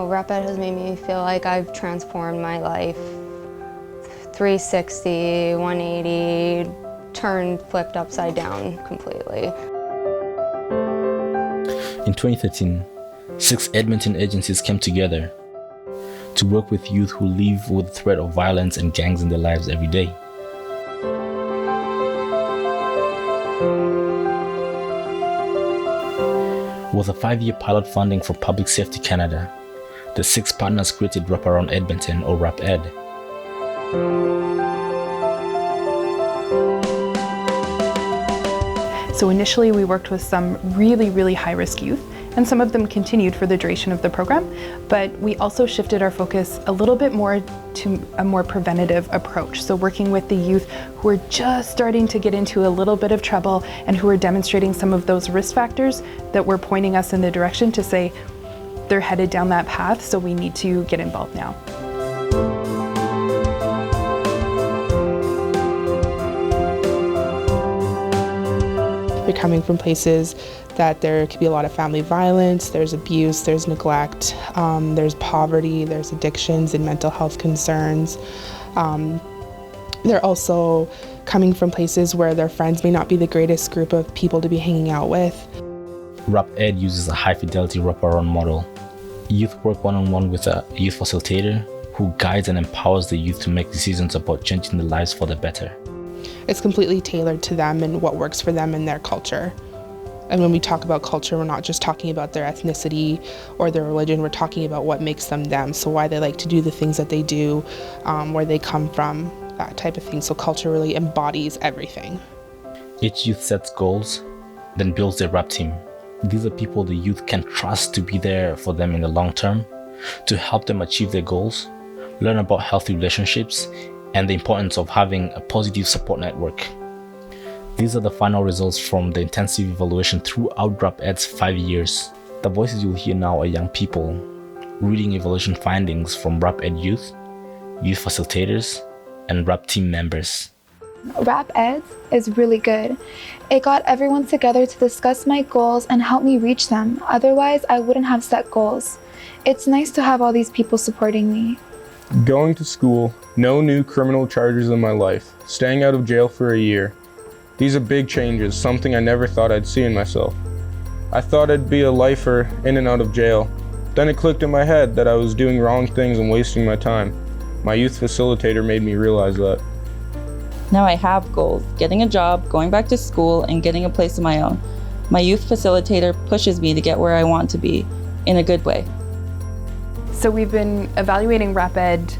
Oh, WrapED has made me feel like I've transformed my life. 360, 180, turned, flipped upside down completely. In 2013, 6 Edmonton agencies came together to work with youth who live with the threat of violence and gangs in their lives every day. With a 5-year pilot funding from Public Safety Canada, the 6 partners created Wraparound Edmonton, or WrapED. So initially we worked with some really high-risk youth, and some of them continued for the duration of the program, but we also shifted our focus a little bit more to a more preventative approach. So working with the youth who are just starting to get into a little bit of trouble and who are demonstrating some of those risk factors that were pointing us in the direction to say they're headed down that path, so we need to get involved now. They're coming from places that there could be a lot of family violence, there's abuse, there's neglect, there's poverty, there's addictions and mental health concerns. They're also coming from places where their friends may not be the greatest group of people to be hanging out with. WrapED uses a high-fidelity wraparound model. Youth work one-on-one with a youth facilitator who guides and empowers the youth to make decisions about changing their lives for the better. It's completely tailored to them and what works for them and their culture. And when we talk about culture, we're not just talking about their ethnicity or their religion, we're talking about what makes them them. So why they like to do the things that they do, where they come from, that type of thing. So culture really embodies everything. Each youth sets goals, then builds their rap team. These are people the youth can trust to be there for them in the long term, to help them achieve their goals, learn about healthy relationships, and the importance of having a positive support network. These are the final results from the intensive evaluation throughout WrapED's 5 years. The voices you'll hear now are young people reading evaluation findings from WrapED youth, youth facilitators, and rap team members. WrapED is really good. It got everyone together to discuss my goals and help me reach them. Otherwise, I wouldn't have set goals. It's nice to have all these people supporting me. Going to school, no new criminal charges in my life, staying out of jail for a year. These are big changes, something I never thought I'd see in myself. I thought I'd be a lifer in and out of jail. Then it clicked in my head that I was doing wrong things and wasting my time. My youth facilitator made me realize that. Now I have goals, getting a job, going back to school, and getting a place of my own. My youth facilitator pushes me to get where I want to be, in a good way. So we've been evaluating WrapED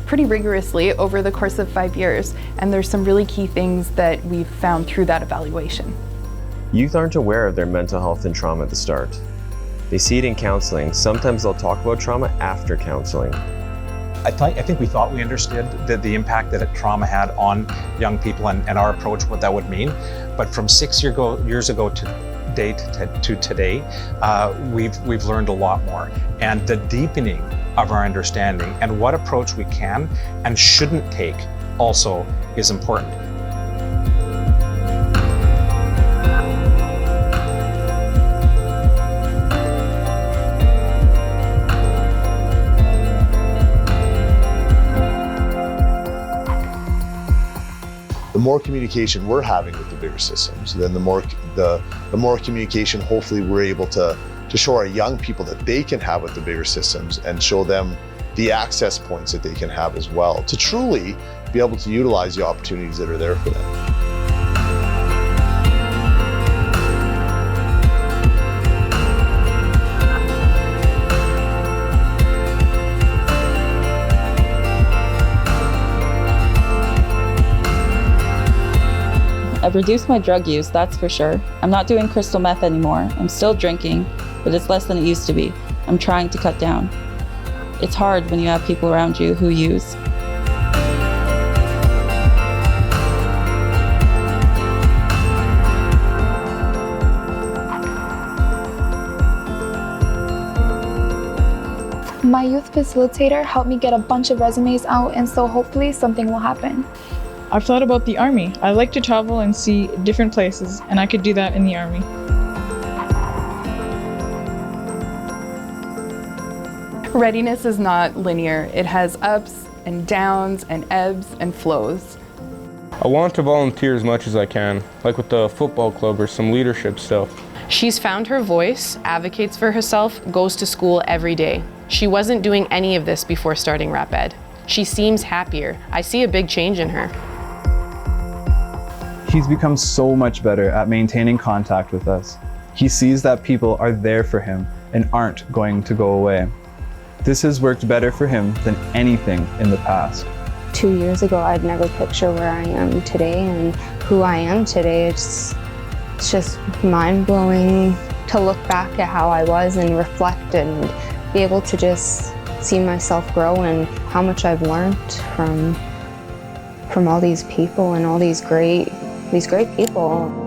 pretty rigorously over the course of 5 years, and there's some really key things that we've found through that evaluation. Youth aren't aware of their mental health and trauma at the start. They see it in counseling. Sometimes they'll talk about trauma after counseling. I think we thought we understood the impact that trauma had on young people and our approach, what that would mean. But from 6 years ago to date to today, we've learned a lot more. And the deepening of our understanding and what approach we can and shouldn't take also is important. The more communication we're having with the bigger systems, then the more communication hopefully we're able to show our young people that they can have with the bigger systems and show them the access points that they can have as well to truly be able to utilize the opportunities that are there for them. I've reduced my drug use, that's for sure. I'm not doing crystal meth anymore. I'm still drinking, but it's less than it used to be. I'm trying to cut down. It's hard when you have people around you who use. My youth facilitator helped me get a bunch of resumes out, and so hopefully something will happen. I've thought about the Army. I like to travel and see different places, and I could do that in the Army. Readiness is not linear. It has ups and downs and ebbs and flows. I want to volunteer as much as I can, like with the football club or some leadership stuff. She's found her voice, advocates for herself, goes to school every day. She wasn't doing any of this before starting WrapED. She seems happier. I see a big change in her. He's become so much better at maintaining contact with us. He sees that people are there for him and aren't going to go away. This has worked better for him than anything in the past. 2 years ago, I'd never picture where I am today and who I am today. It's just mind-blowing to look back at how I was and reflect and be able to just see myself grow and how much I've learned from all these people and all these great people.